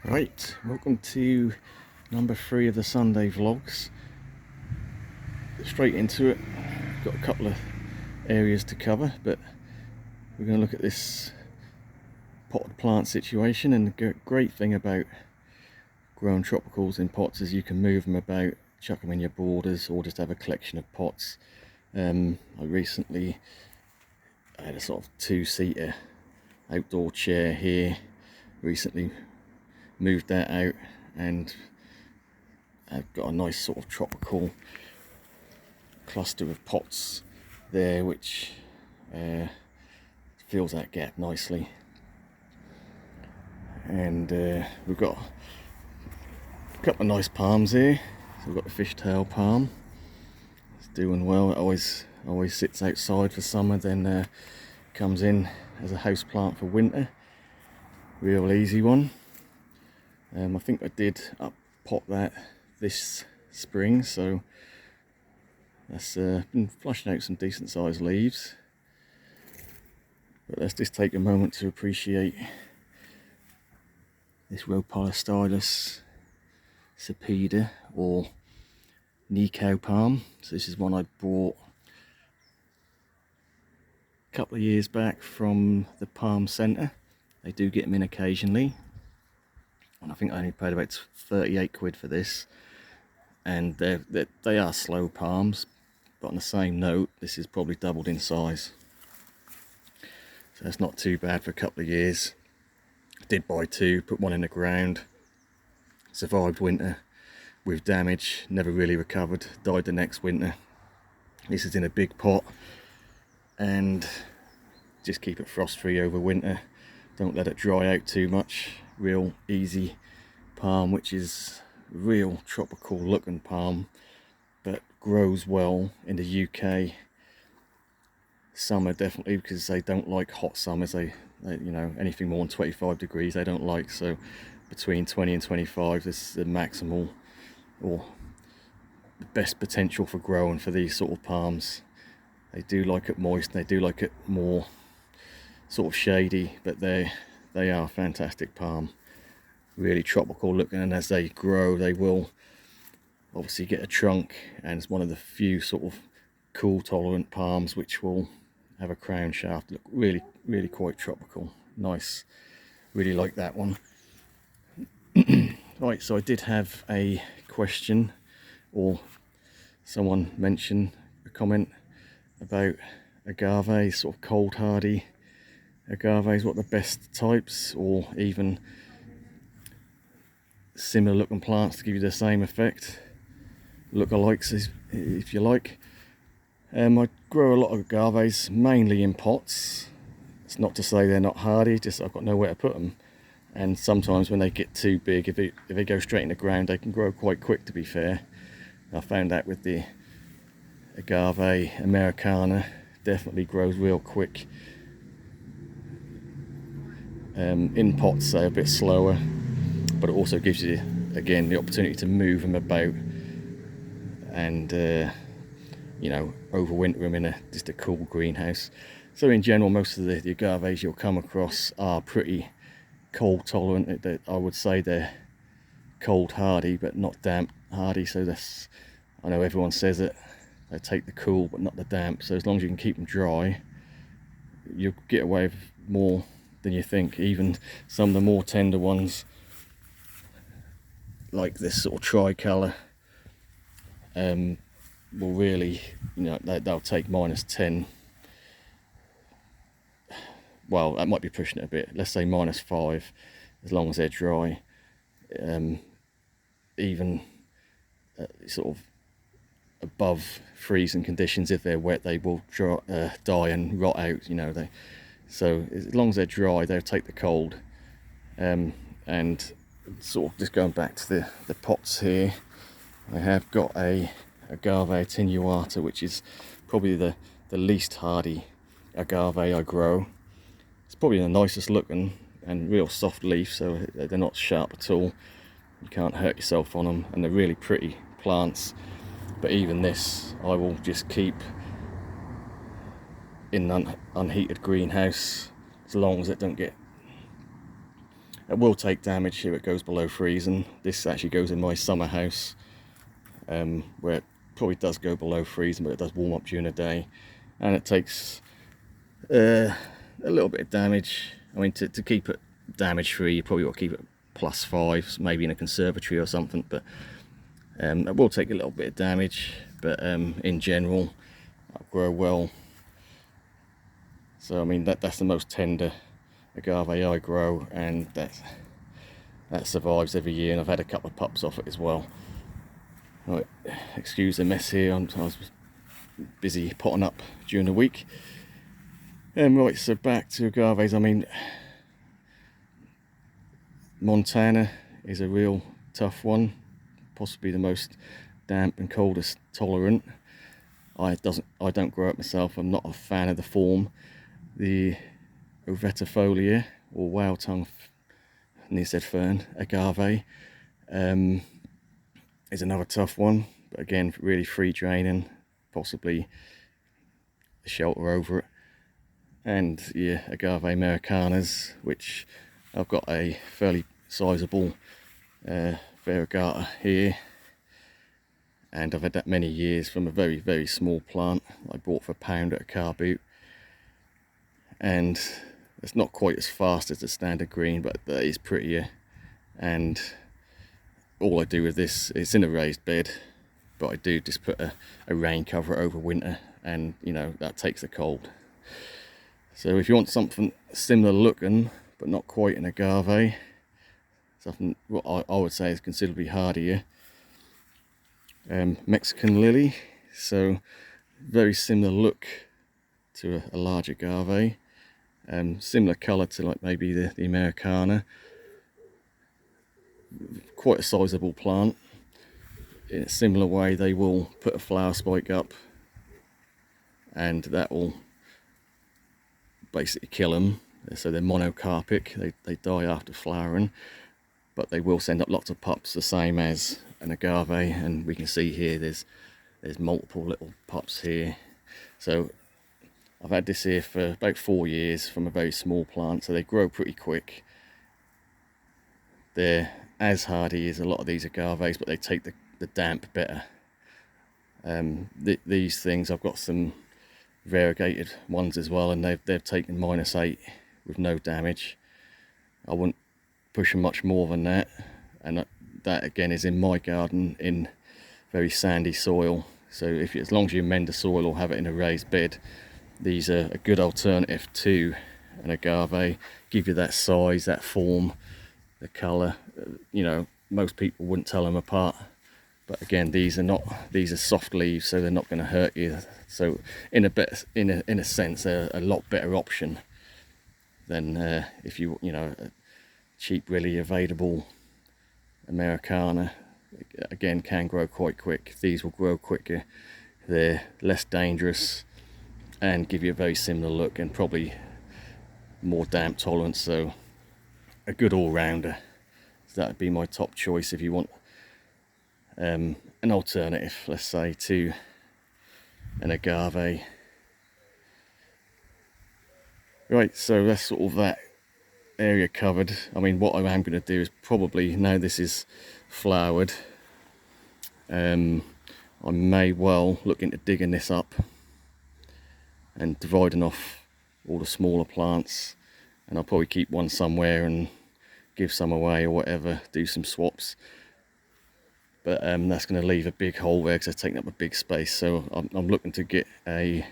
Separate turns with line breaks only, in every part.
Right, welcome to number 3 of the Sunday vlogs. Straight into it. Got a couple of areas to cover, but we're going to look at this potted plant situation. And the great thing about growing tropicals in pots is you can move them about, chuck them in your borders, or just have a collection of pots. I recently had a sort of 2-seater outdoor chair here. Recently moved that out, and I've got a nice sort of tropical cluster of pots there, which fills that gap nicely. And we've got a couple of nice palms here. So we've got the fishtail palm. It's doing well. It always sits outside for summer, then comes in as a house plant for winter. Real easy one. I think I did up pot that this spring, so that's been flushing out some decent sized leaves. But let's just take a moment to appreciate this Rhopalostylus sapida, or Nico palm. So this is one I bought a couple of years back from the Palm Centre. They do get them in occasionally, and I think I only paid about 38 quid for this. And they are slow palms, but on the same note, this is probably doubled in size, so that's not too bad for a couple of years. Did buy 2, put one in the ground, survived winter with damage, never really recovered, died the next winter. This is in a big pot, and just keep it frost free over winter. Don't let it dry out too much. Real easy palm, which is real tropical looking palm, but grows well in the UK. Summer definitely, because they don't like hot summers. They you know, anything more than 25 degrees they don't like. So between 20 and 25, this is the maximal or the best potential for growing for these sort of palms. They do like it moist, they do like it more sort of shady, but they are fantastic palm. Really tropical looking, and as they grow they will obviously get a trunk, and it's one of the few sort of cool tolerant palms which will have a crown shaft. Look really quite tropical. Nice, really like that one. Right, so I did have a question, or someone mentioned a comment about agave, sort of cold hardy agaves, what the best types, or even similar looking plants to give you the same effect, lookalikes if you like. I grow a lot of agaves, mainly in pots. It's not to say they're not hardy, just I've got nowhere to put them. And sometimes when they get too big, if they go straight in the ground, they can grow quite quick, to be fair. I found that with the Agave Americana, definitely grows real quick. In pots they're a bit slower, but it also gives you, again, the opportunity to move them about and you know, overwinter them in just a cool greenhouse. So in general, most of the agaves you'll come across are pretty cold tolerant. I would say they're cold hardy, but not damp hardy. So that's, I know everyone says it, they take the cool but not the damp. So as long as you can keep them dry, you'll get away with more than you think. Even some of the more tender ones, like this sort of tricolour, will really, you know, they'll take -10. Well, that might be pushing it a bit. Let's say -5, as long as they're dry. Even sort of above freezing conditions, if they're wet, they will die and rot out. You know, so as long as they're dry, they'll take the cold. And sort of just going back to the pots here, I have got a Agave attenuata, which is probably the least hardy agave I grow. It's probably the nicest looking and real soft leaf, so they're not sharp at all. You can't hurt yourself on them, and they're really pretty plants. But even this I will just keep in an unheated greenhouse, as long as it don't get It will take damage if it goes below freezing. This actually goes in my summer house, where it probably does go below freezing, but it does warm up during the day, and it takes a little bit of damage. I mean, to keep it damage free, you probably got to keep it +5, maybe in a conservatory or something, but it will take a little bit of damage, but in general it'll grow well. So I mean, that's the most tender agave I grow, and that survives every year, and I've had a couple of pups off it as well. Right, excuse the mess here, I was busy potting up during the week. Right, so back to agaves. I mean, Montana is a real tough one, possibly the most damp and coldest tolerant. I don't grow it myself. I'm not a fan of the form. The ovetifolia, or whale tongue nearly fern agave, is another tough one, but again, really free draining, possibly a shelter over it. And yeah, Agave Americanas, which I've got a fairly sizable variegata here, and I've had that many years from a very, very small plant I bought for £1 at a car boot. And it's not quite as fast as the standard green, but that is prettier. And all I do with this, it's in a raised bed, but I do just put a rain cover over winter, and you know, that takes the cold. So if you want something similar looking, but not quite an agave, something what I would say is considerably hardier, Mexican lily. So very similar look to a large agave, similar colour to like maybe the Americana. Quite a sizable plant. In a similar way, they will put a flower spike up, and that will basically kill them. So they're monocarpic, they die after flowering, but they will send up lots of pups, the same as an agave. And we can see here there's multiple little pups here. So I've had this here for about 4 years from a very small plant, so they grow pretty quick. They're as hardy as a lot of these agaves, but they take the damp better. These things, I've got some variegated ones as well, and they've taken -8 with no damage. I wouldn't push them much more than that, and that again is in my garden in very sandy soil. So as long as you amend the soil or have it in a raised bed, these are a good alternative to an agave. Give you that size, that form, the colour. You know, most people wouldn't tell them apart. But again, these are soft leaves, so they're not going to hurt you. So in a sense, they're a lot better option than if you know, a cheap, really available Americana. Again, can grow quite quick. These will grow quicker. They're less dangerous and give you a very similar look, and probably more damp tolerance. So a good all-rounder. So that would be my top choice if you want an alternative, let's say, to an agave. Right, so that's sort of that area covered. I mean, what I am going to do is probably, now this is flowered, I may well look into digging this up and dividing off all the smaller plants, and I'll probably keep one somewhere and give some away or whatever, do some swaps. But that's going to leave a big hole there because it's taking up a big space. So I'm looking to get the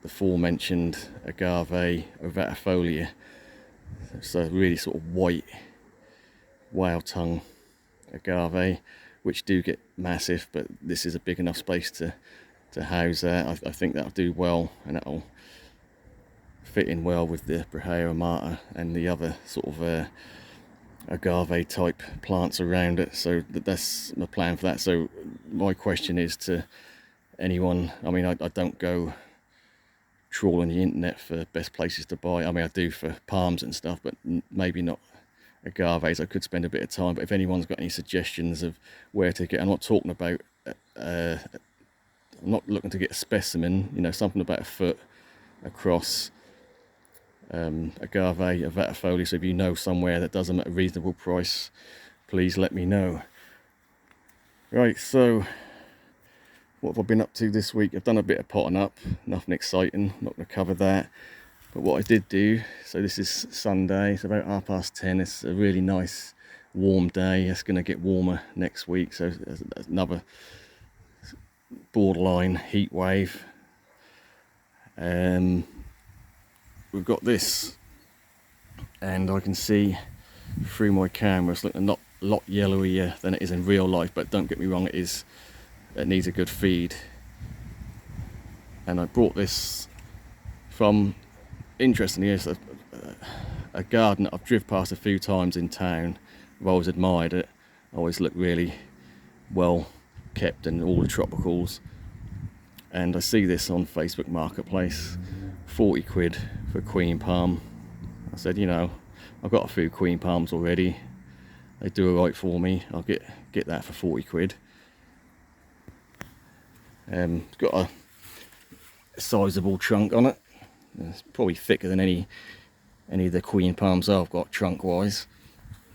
aforementioned Agave ovetifolia. So really sort of white whale tongue agave, which do get massive, but this is a big enough space to house that. I think that'll do well, and that'll fit in well with the Brahea amata and the other sort of agave type plants around it. So that's my plan for that. So my question is to anyone, I mean, I don't go trawling the internet for best places to buy. I mean, I do for palms and stuff, but maybe not agaves. I could spend a bit of time, but if anyone's got any suggestions of where to get, I'm not talking about I'm not looking to get a specimen, you know, something about a foot across, Agave Americana. So if you know somewhere that does them at a reasonable price, please let me know. Right, so what have I been up to this week? I've done a bit of potting up, nothing exciting, not going to cover that. But what I did do, so this is Sunday, it's about 10:30. It's a really nice warm day. It's going to get warmer next week, so there's another borderline heat wave. We've got this, and I can see through my camera it's looking a lot yellowier than it is in real life, but don't get me wrong, it needs a good feed. And I brought this from, interestingly, it's a garden that I've driven past a few times in town. I've always admired it. Always looked really well kept and all the tropicals. And I see this on Facebook Marketplace, 40 quid for queen palm. I said, you know, I've got a few queen palms already. They do alright for me. I'll get that for 40 quid. It's got a sizable trunk on it. It's probably thicker than any of the queen palms I've got trunk wise.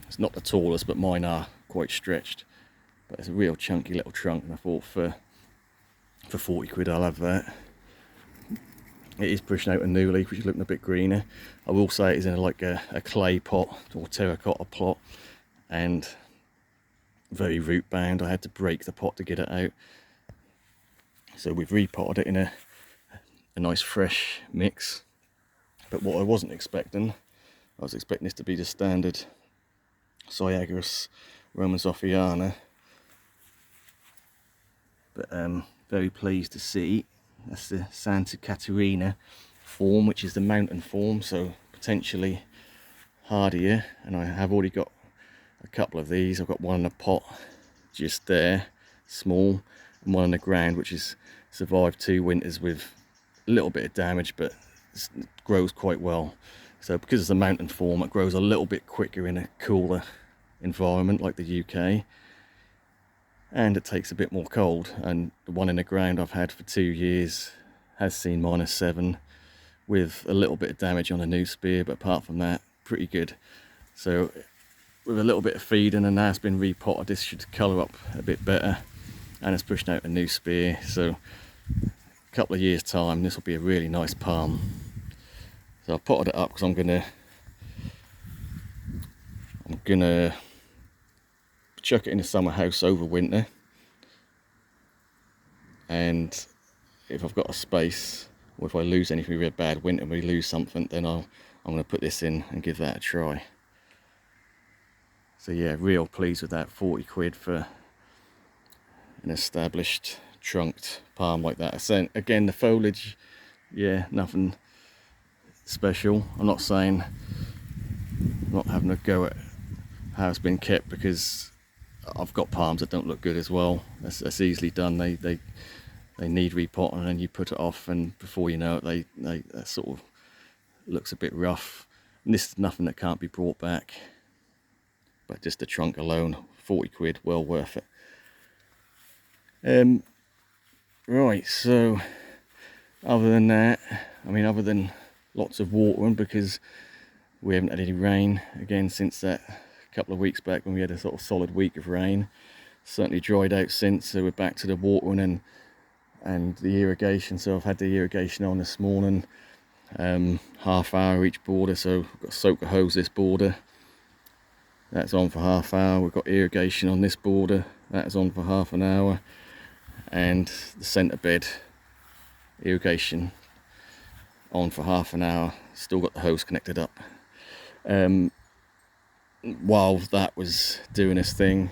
It's not the tallest, but mine are quite stretched. But it's a real chunky little trunk, and I thought for 40 quid I'll have that. It is pushing out a new leaf, which is looking a bit greener. I will say it is in like a clay pot or terracotta pot, and very root bound. I had to break the pot to get it out. So we've repotted it in a nice fresh mix. But what I wasn't expecting, I was expecting this to be the standard Syagrus Romans-Offiana. But very pleased to see that's the Santa Caterina form, which is the mountain form, so potentially hardier. And I have already got a couple of these. I've got one in a pot just there, small, and one on the ground, which has survived 2 winters with a little bit of damage, but it grows quite well. So because it's a mountain form, it grows a little bit quicker in a cooler environment like the UK, and it takes a bit more cold. And the one in the ground I've had for 2 years has seen -7 with a little bit of damage on a new spear, but apart from that, pretty good. So with a little bit of feeding, and now it's been repotted, this should colour up a bit better, and it's pushing out a new spear. So a couple of years time, this will be a really nice palm. So I potted it up because I'm gonna chuck it in a summer house over winter, and if I've got a space, or if I lose anything, really bad winter, we lose something, then I'm going to put this in and give that a try. So yeah, real pleased with that. 40 quid for an established trunked palm like that. So again, the foliage, yeah, nothing special. I'm not saying, I'm not having a go at how it's been kept, because I've got palms that don't look good as well. That's easily done. They need repotting, and you put it off, and before you know it, that sort of looks a bit rough. And this is nothing that can't be brought back, but just the trunk alone, 40 quid, well worth it. Right, so other than that, I mean, other than lots of watering, because we haven't had any rain again since that couple of weeks back when we had a sort of solid week of rain. Certainly dried out since, so we're back to the watering and the irrigation. So I've had the irrigation on this morning, half hour each border. So we've got soaker hose this border, that's on for half hour. We've got irrigation on this border, that's on for half an hour, and the centre bed irrigation on for half an hour. Still got the hose connected up. While that was doing this thing,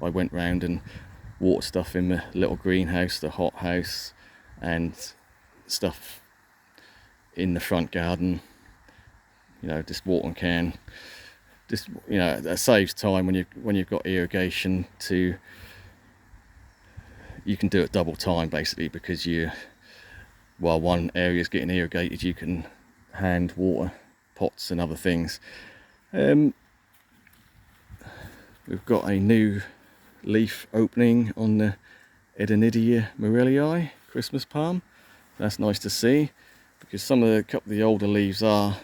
I went round and watered stuff in the little greenhouse, the hot house, and stuff in the front garden. You know, just watering can. Just, you know, that saves time when you've got irrigation. You can do it double time basically, because while one area is getting irrigated, you can hand water pots and other things. We've got a new leaf opening on the Edenidia Morellii Christmas palm. That's nice to see, because a couple of the older leaves are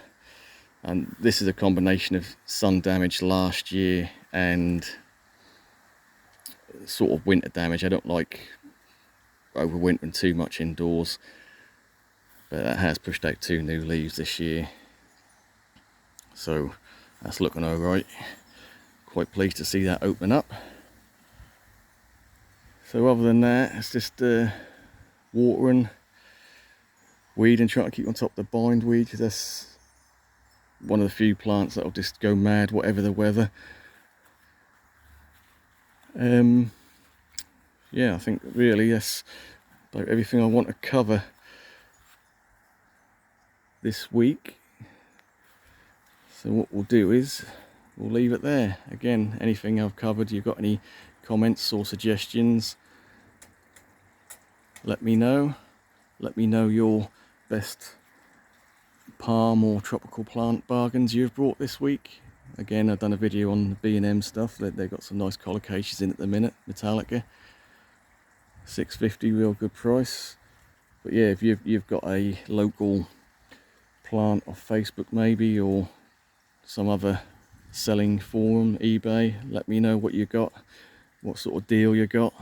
And this is a combination of sun damage last year and sort of winter damage. I don't like overwintering too much indoors, but that has pushed out 2 new leaves this year, so that's looking alright. Quite pleased to see that open up. So other than that, it's just watering, weeding, trying to keep on top of the bindweed, because that's one of the few plants that'll just go mad whatever the weather. Yeah, I think really that's about everything I want to cover this week. So what we'll do is we'll leave it there. Again, anything I've covered, you've got any comments or suggestions, let me know. Let me know your best palm or tropical plant bargains you've brought this week. Again, I've done a video on the B&M stuff. They've got some nice collocations in at the minute, Metallica. $6.50, real good price. But yeah, if you've got a local plant off Facebook maybe, or some other selling forum, eBay, let me know what you got, what sort of deal you got.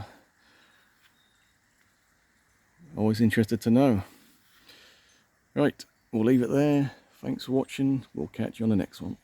Always interested to know. Right, we'll leave it there. Thanks for watching. We'll catch you on the next one.